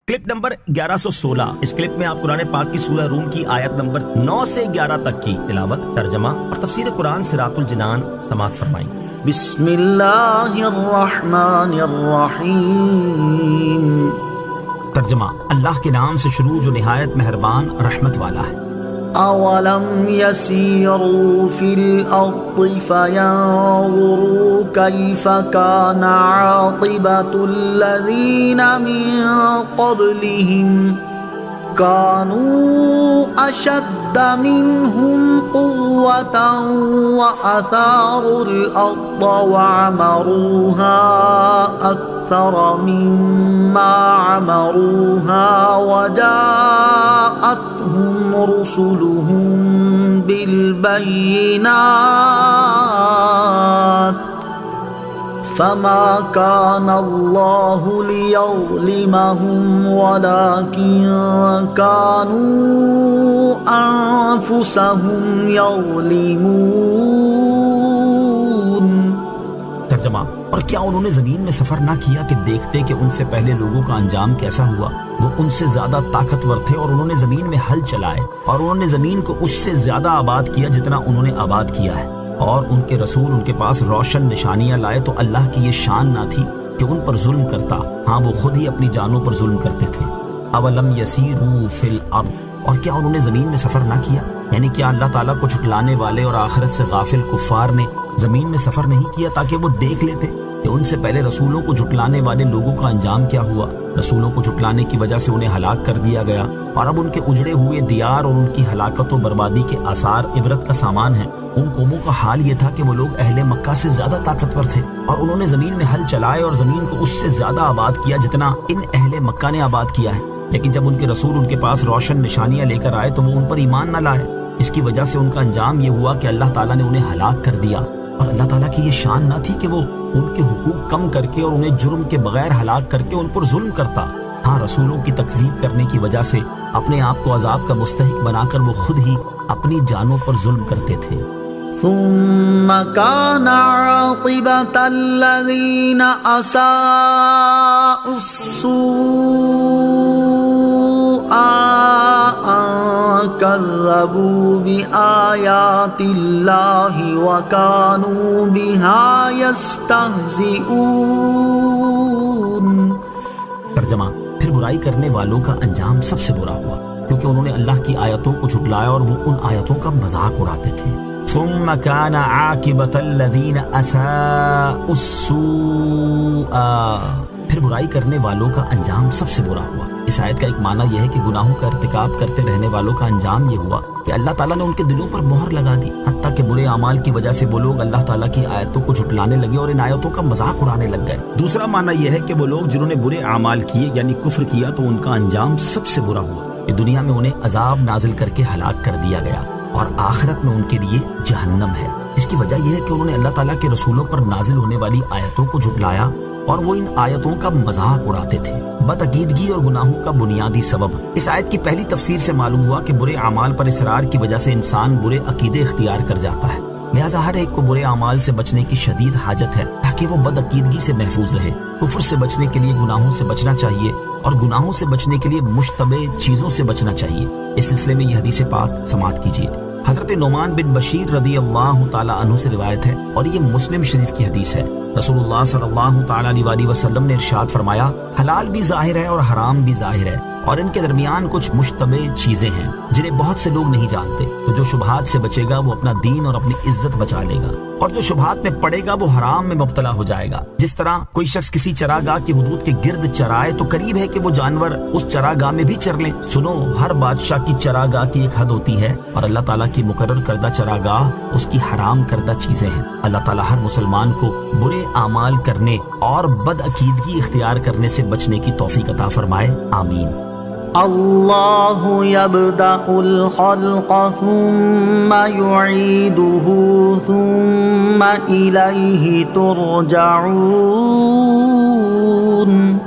Clip number 1116۔ اس clip میں آپ قرآن پاک کی سورہ روم کی آیت نمبر 9 سے 11 تک کی تلاوت، ترجمہ اور تفسیر قرآن صراط الجنان سماعت فرمائیں۔ بسم اللہ الرحمن الرحیم۔ ترجمہ، اللہ کے نام سے شروع جو نہایت مہربان رحمت والا ہے۔ اولم یسیروا فی الارض فینظروا کیف کان عاقبۃ الذین من قبلہم كانوا أشد منهم قوة وأثاروا الأرض وعمروها أكثر مما عمروها وجاءتهم رسلهم بالبينات فما كان الله ليظلمهم ولكن كانوا أنفسهم يظلمون۔ ترجمہ، اور کیا انہوں نے زمین میں سفر نہ کیا کہ دیکھتے کہ ان سے پہلے لوگوں کا انجام کیسا ہوا؟ وہ ان سے زیادہ طاقتور تھے اور انہوں نے زمین میں ہل چلائے، اور انہوں نے زمین کو اس سے زیادہ آباد کیا جتنا انہوں نے آباد کیا ہے، اور ان کے رسول ان کے پاس روشن نشانیاں لائے، تو اللہ کی یہ شان نہ تھی کہ ان پر ظلم کرتا، ہاں وہ خود ہی اپنی جانوں پر ظلم کرتے تھے۔ اولم یسیروا فی الارض، اور کیا انہوں نے زمین میں سفر نہ کیا؟ یعنی کیا اللہ تعالیٰ کو جھٹلانے والے اور آخرت سے غافل کفار نے زمین میں سفر نہیں کیا تاکہ وہ دیکھ لیتے کہ ان سے پہلے رسولوں کو جھٹلانے والے لوگوں کا انجام کیا ہوا؟ رسولوں کو جھٹلانے کی وجہ سے انہیں ہلاک کر دیا گیا، اور اب ان کے اجڑے ہوئے دیار اور ان کی ہلاکت و بربادی کے آثار عبرت کا سامان ہیں۔ ان قوموں کا حال یہ تھا کہ وہ لوگ اہل مکہ سے زیادہ طاقتور تھے، اور انہوں نے زمین میں ہل چلائے اور زمین کو اس سے زیادہ آباد کیا جتنا ان اہل مکہ نے آباد کیا ہے، لیکن جب ان کے رسول ان کے پاس روشن نشانیاں لے کر آئے تو وہ ان پر ایمان نہ لائے۔ اس کی وجہ سے ان کا انجام یہ ہوا کہ اللہ تعالیٰ نے انہیں ہلاک کر دیا، اور اللہ تعالیٰ کی یہ شان نہ تھی کہ وہ ان کے حقوق کم کر کے اور انہیں جرم کے بغیر ہلاک کر کے ان پر ظلم کرتا۔ ہاں، رسولوں کی تکذیب کرنے کی وجہ سے اپنے آپ کو عذاب کا مستحق بنا کر وہ خود ہی اپنی جانوں پر ظلم کرتے تھے۔ ثم كان عاقبة الذين أساءوا السوء أن كذبوا بآيات الله وكانوا بها يستهزئون۔ ترجمہ، پھر برائی کرنے والوں کا انجام سب سے برا ہوا، کیونکہ انہوں نے اللہ کی آیتوں کو جھٹلایا اور وہ ان آیتوں کا مذاق اڑاتے تھے۔ ثم كان عاقبة الذين أساءوا السوء، پھر برائی کرنے والوں کا انجام سب سے برا ہوا۔ اس آیت کا ایک معنی یہ ہے کہ گناہوں کا ارتکاب کرتے رہنے والوں کا انجام یہ ہوا کہ اللہ تعالیٰ نے ان کے دلوں پر مہر لگا دی، حتیٰ کہ برے اعمال کی وجہ سے وہ لوگ اللہ تعالیٰ کی آیتوں کو جھٹلانے لگے اور ان آیتوں کا مذاق اڑانے لگ گئے۔ دوسرا معنی یہ ہے کہ وہ لوگ جنہوں نے برے اعمال کیے یعنی کفر کیا تو ان کا انجام سب سے برا ہوا کہ دنیا میں انہیں عذاب نازل کر کے ہلاک کر دیا گیا، اور آخرت میں ان کے لیے جہنم ہے۔ اس کی وجہ یہ ہے کہ انہوں نے اللہ تعالیٰ کے رسولوں پر نازل ہونے والی آیتوں کو جھٹلایا اور وہ ان آیتوں کا مذاق اڑاتے تھے۔ بدعقیدگی اور گناہوں کا بنیادی سبب۔ اس آیت کی پہلی تفسیر سے معلوم ہوا کہ برے اعمال پر اصرار کی وجہ سے انسان برے عقیدے اختیار کر جاتا ہے، لہٰذا ہر ایک کو برے اعمال سے بچنے کی شدید حاجت ہے تاکہ وہ بدعقیدگی سے محفوظ رہے۔ کفر سے بچنے کے لیے گناہوں سے بچنا چاہیے، اور گناہوں سے بچنے کے لیے مشتبہ چیزوں سے بچنا چاہیے۔ اس سلسلے میں یہ حدیث پاک سماعت کیجیے۔ حضرت نعمان بن بشیر رضی اللہ تعالیٰ عنہ سے روایت ہے، اور یہ مسلم شریف کی حدیث ہے۔ رسول اللہ صلی اللہ تعالیٰ علیہ وسلم نے ارشاد فرمایا، حلال بھی ظاہر ہے اور حرام بھی ظاہر ہے، اور ان کے درمیان کچھ مشتبہ چیزیں ہیں جنہیں بہت سے لوگ نہیں جانتے، تو جو شبہات سے بچے گا وہ اپنا دین اور اپنی عزت بچا لے گا، اور جو شبہات میں پڑے گا وہ حرام میں مبتلا ہو جائے گا۔ جس طرح کوئی شخص کسی چراگاہ کی حدود کے گرد چرائے تو قریب ہے کہ وہ جانور اس چراگاہ میں بھی چر لیں۔ سنو، ہر بادشاہ کی چراگاہ کی ایک حد ہوتی ہے، اور اللہ تعالیٰ کی مقرر کردہ چراگاہ اس کی حرام کردہ چیزیں ہیں۔ اللہ تعالیٰ ہر مسلمان کو برے اعمال کرنے اور بدعقیدگی اختیار کرنے سے بچنے کی توفیق عطا فرمائے، آمین۔ اللہ یبدأ الخلق ثم یعیدہ ثم الیہ ترجعون۔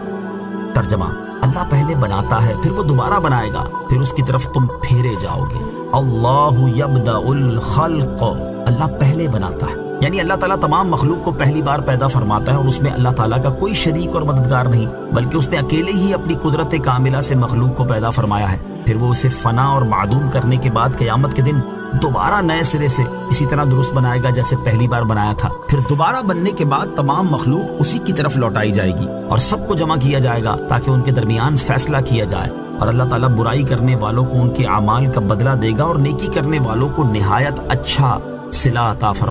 ترجمہ، اللہ پہلے بناتا ہے پھر وہ دوبارہ بنائے گا، پھر اس کی طرف تم پھیرے جاؤ گے۔ اللہ یبدأ الخلق، اللہ پہلے بناتا ہے یعنی اللہ تعالیٰ تمام مخلوق کو پہلی بار پیدا فرماتا ہے اور اس میں اللہ تعالیٰ کا کوئی شریک اور مددگار نہیں، بلکہ اس نے اکیلے ہی اپنی قدرت کاملہ سے مخلوق کو پیدا فرمایا ہے، پھر وہ اسے فنا اور معدوم کرنے کے بعد قیامت کے دن دوبارہ نئے سرے سے اسی طرح درست بنائے گا جیسے پہلی بار بنایا تھا۔ پھر دوبارہ بننے کے بعد تمام مخلوق اسی کی طرف لوٹائی جائے گی اور سب کو جمع کیا جائے گا تاکہ ان کے درمیان فیصلہ کیا جائے، اور اللہ تعالیٰ برائی کرنے والوں کو ان کے اعمال کا بدلہ دے گا اور نیکی کرنے والوں کو نہایت اچھا صلہ عطا فرمائے گا۔